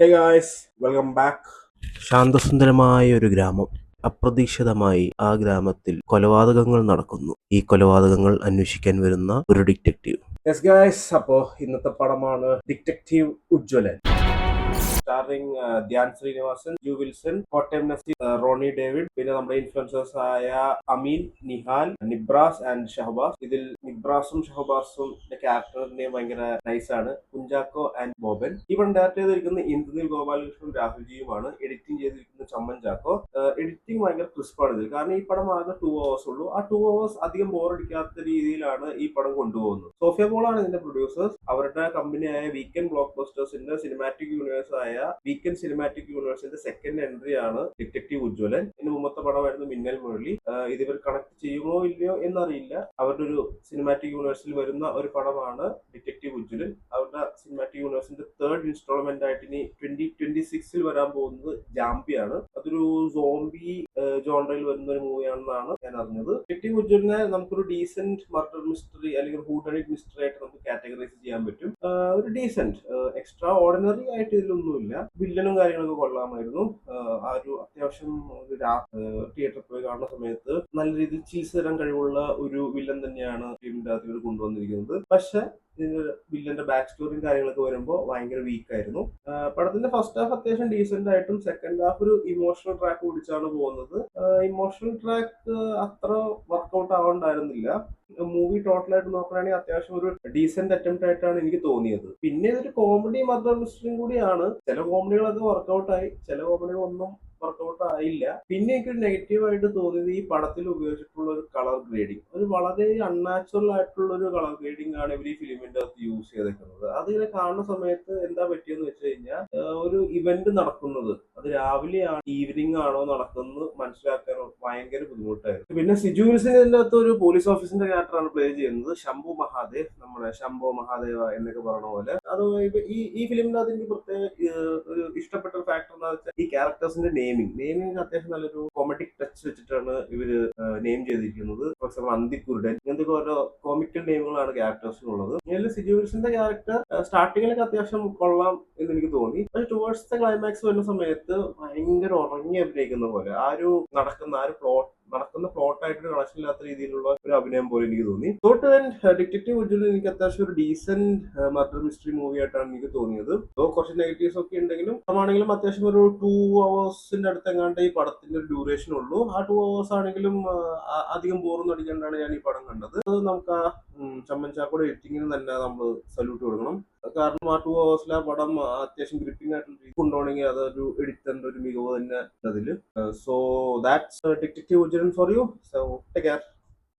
Hey guys, welcome back. ശാന്തസുന്ദരമായ ഒരു ഗ്രാമം. അപ്രതീക്ഷിതമായി ആ ഗ്രാമത്തിൽ കൊലപാതകങ്ങൾ നടക്കുന്നു. ഈ കൊലപാതകങ്ങൾ അന്വേഷിക്കാൻ വരുന്ന ഒരു ഡിറ്റക്റ്റീവ്. യെസ് ഗൈസ്, അപ്പോ ഇന്നത്തെ പടമാണ് ഡിറ്റക്റ്റീവ് ഉജ്ജ്വലൻ. സ്റ്റാറിംഗ് ധ്യാൻ ശ്രീനിവാസൻ, ജു Wilson, Kottayam Nazeer, Rony David, പിന്നെ നമ്മുടെ ഇൻഫ്ലുവൻസേഴ്സ് ആയ അമീൻ, നിഹാൽ, നിബ്രാസ് ആൻഡ് ഷഹബാസ്. ഇതിൽ നിബ്രാസും ഷഹബാസും ക്യാരക്ടറിന്റെ ഭയങ്കര നൈസാണ്. കുഞ്ചാക്കോ ആൻഡ് ബോബൻ. ഈ പടം ഡയറക്ട് ചെയ്തിരിക്കുന്ന ഇന്ദുനിൽ ഗോപാലകൃഷ്ണനും രാഹുൽജിയുമാണ്. എഡിറ്റിംഗ് ചെയ്തിരിക്കുന്നത് ചമ്മൻ ചാക്കോ. എഡിറ്റിംഗ് ഭയങ്കര ക്രിസ്പാണ് ഇതിൽ. കാരണം ഈ പടം ആകെ 2 hours ഉള്ളൂ. ആ 2 hours അധികം ബോറടിക്കാത്ത രീതിയിലാണ് ഈ പടം കൊണ്ടുപോകുന്നത്. സോഫിയ പോളാണ് ഇതിന്റെ പ്രൊഡ്യൂസേഴ്സ്. അവരുടെ കമ്പനിയായ വീക്കെൻഡ് ബ്ലോക്ക് ബസ്റ്റേഴ്സിന്റെ സിനിമാറ്റിക് യൂണിവേഴ്സ് ആയ വീക്കെൻഡ് സിനിമാറ്റിക് യൂണിവേഴ്സിന്റെ സെക്കൻഡ് എൻട്രി ആണ് ഡിറ്റക്റ്റീവ് ഉജ്ജ്വലൻ. ഇതിന് മുമ്പത്തെ പടമായിരുന്നു മിന്നൽ മുരളി. ഇത് ഇവർ കണക്ട് ചെയ്യുമോ ഇല്ലയോ എന്നറിയില്ല. അവരുടെ ഒരു സിനിമാറ്റിക് യൂണിവേഴ്സിൽ വരുന്ന ഒരു പടമാണ് ഡിറ്റക്റ്റീവ് ഉജ്ജ്വലൻ. അവരുടെ സിനിമാറ്റിക് യൂണിവേഴ്സിന്റെ തേർഡ് ഇൻസ്റ്റാൾമെന്റ് ആയിട്ട് ഇനി 2026 വരാൻ പോകുന്നത് ജാംബിയാണ്. അതൊരു സോംബി ജോണറിൽ വരുന്ന ഒരു മൂവിയാണെന്നാണ് ഞാൻ അറിഞ്ഞത്. ഡിറ്റക്റ്റീവ് ഉജ്ജ്വലിനെ നമുക്കൊരു ഡീസെന്റ് മർഡർ മിസ്റ്ററി അല്ലെങ്കിൽ ഹൂഡണിക് മിസ്റ്ററി ആയിട്ട് നമുക്ക് കാറ്റഗറൈസ് ചെയ്യാൻ പറ്റും. ഒരു ഡീസെന്റ് എക്സ്ട്രാ ഓർഡിനറി ആയിട്ട് ഇതിലൊന്നുമില്ല. വില്ലനും കാര്യങ്ങളൊക്കെ കൊള്ളാമായിരുന്നു. ആ ഒരു അത്യാവശ്യം ഒരു തിയേറ്ററിൽ പോയി കാണുന്ന സമയത്ത് നല്ല രീതിയിൽ ചീസ് തരാൻ കഴിവുള്ള ഒരു വില്ലൻ തന്നെയാണ് ടീമിന്റെ അകത്ത് ഇവർ കൊണ്ടുവന്നിരിക്കുന്നത്. പക്ഷെ ഇതിന്റെ വില്ലന്റെ ബാക്ക് സ്റ്റോറിയും കാര്യങ്ങളൊക്കെ വരുമ്പോൾ ഭയങ്കര വീക്ക് ആയിരുന്നു. പടത്തിന്റെ ഫസ്റ്റ് ഹാഫ് അത്യാവശ്യം ഡീസെന്റ് ആയിട്ടും സെക്കൻഡ് ഹാഫ് ഒരു ഇമോഷണൽ ട്രാക്ക് പിടിച്ചാണ് പോകുന്നത്. ഇമോഷണൽ ട്രാക്ക് അത്ര വർക്ക്ഔട്ട് ആവണ്ടായിരുന്നില്ല. മൂവി ടോട്ടലായിട്ട് നോക്കുകയാണെങ്കിൽ അത്യാവശ്യം ഒരു ഡീസെന്റ് അറ്റംപ്റ്റ് ആയിട്ടാണ് എനിക്ക് തോന്നിയത്. പിന്നെ ഇതൊരു കോമഡി മർഡർ മിസ്റ്ററിയും കൂടിയാണ്. ചില കോമഡികളൊക്കെ വർക്ക്ഔട്ട് ആയി, ചില കോമഡികളൊന്നും വർക്ക്ഔട്ട് ആയില്ല. പിന്നെ എനിക്കൊരു നെഗറ്റീവ് ആയിട്ട് തോന്നിയത് ഈ പടത്തിൽ ഉപയോഗിച്ചിട്ടുള്ള ഒരു കളർ ഗ്രേഡിങ്. ഒരു വളരെ അൺനാച്ചുറൽ ആയിട്ടുള്ള ഒരു കളർ ഗ്രേഡിംഗ് ആണ് ഇവർ ഈ ഫിലിമിന്റെ അകത്ത് യൂസ് ചെയ്തേക്കുന്നത്. അതിങ്ങനെ കാണുന്ന സമയത്ത് എന്താ പറ്റിയെന്ന് വെച്ച് കഴിഞ്ഞാൽ ഒരു ഇവന്റ് നടക്കുന്നത് അത് രാവിലെ ആണോ ഈവനിങ് ആണോ നടക്കുന്നത് മനസ്സിലാക്കാൻ ഭയങ്കര ബുദ്ധിമുട്ടായിരുന്നു. പിന്നെ സിജു വിൽസൺ ഇതിന്റെ അകത്ത് ഒരു പോലീസ് ഓഫീസറിന്റെ ക്യാരക്ടറാണ് പ്ലേ ചെയ്യുന്നത്. ശംഭു മഹാദേവ്, നമ്മുടെ ശംഭോ മഹാദേവ എന്നൊക്കെ പറഞ്ഞ പോലെ. അത് ഈ ഫിലിമിന്റെ അകത്ത് എനിക്ക് പ്രത്യേക ഒരു ഇഷ്ടപ്പെട്ട ഒരു ഫാക്ടർ എന്ന് വെച്ചാൽ ഈ ക്യാരക്ടേഴ്സിന്റെ നെയിമിംഗ് അത്യാവശ്യം നല്ലൊരു കോമഡിക് ടച്ച് വെച്ചിട്ടാണ് ഇവര് നെയിം ചെയ്തിരിക്കുന്നത്. ഫോർ എക്സാമ്പിൾ അന്തിക്കുരുടൻ, ഇങ്ങനത്തെ ഓരോ കോമിക്കൽ നെയിമുകളാണ് ക്യാരക്ടേഴ്സിനുള്ളത്. ഇതിൽ സിജു വിൽസന്റെ ക്യാരക്ടർ സ്റ്റാർട്ടിങ്ങിലൊക്കെ അത്യാവശ്യം കൊള്ളാം എന്ന് എനിക്ക് തോന്നി. പക്ഷെ ടുവേർഡ്സ് ദ ക്ലൈമാക്സ് വരുന്ന സമയത്ത് ഭയങ്കര ഉറങ്ങി അഭിനയിക്കുന്ന പോലെ ആ ഒരു നടക്കുന്ന പ്ലോട്ടായിട്ട് കണക്ഷൻ ഇല്ലാത്ത രീതിയിലുള്ള ഒരു അഭിനയം പോലെ എനിക്ക് തോന്നി. ഡിറ്റക്റ്റീവ് ഉജ്ജ്വലൻ എനിക്ക് അത്യാവശ്യം ഒരു ഡീസെന്റ് മർഡർ മിസ്റ്ററി മൂവി ആയിട്ടാണ് എനിക്ക് തോന്നിയത്. കുറച്ച് നെഗറ്റീവ്സ് ഒക്കെ ഉണ്ടെങ്കിലും ആണെങ്കിലും അത്യാവശ്യം ഒരു 2 hours അടുത്തെങ്ങാണ്ട് ഈ പടത്തിന്റെ ഒരു ഡ്യൂറേഷൻ ഉള്ളൂ. ആ 2 hours ആണെങ്കിലും അധികം ബോറൊന്നും അടിക്കാണ്ടാണ് ഞാൻ ഈ പടം കണ്ടത്. അത് നമുക്ക് ആ ചമ്മൻ ചാക്കോയുടെ എഡിറ്റിങ്ങിന് തന്നെ നമ്മൾ സല്യൂട്ട് കൊടുക്കണം. കാരണം ആ 2 hours ആ പടം അത്യാവശ്യം ഗ്രിപ്പിംഗ് ആയിട്ടുള്ള കൊണ്ടുപോകണമെങ്കിൽ അതൊരു എഡിറ്ററിന്റെ ഒരു മികവ് തന്നെ അതില്. So that's detective Ujjwalan for you. So take care.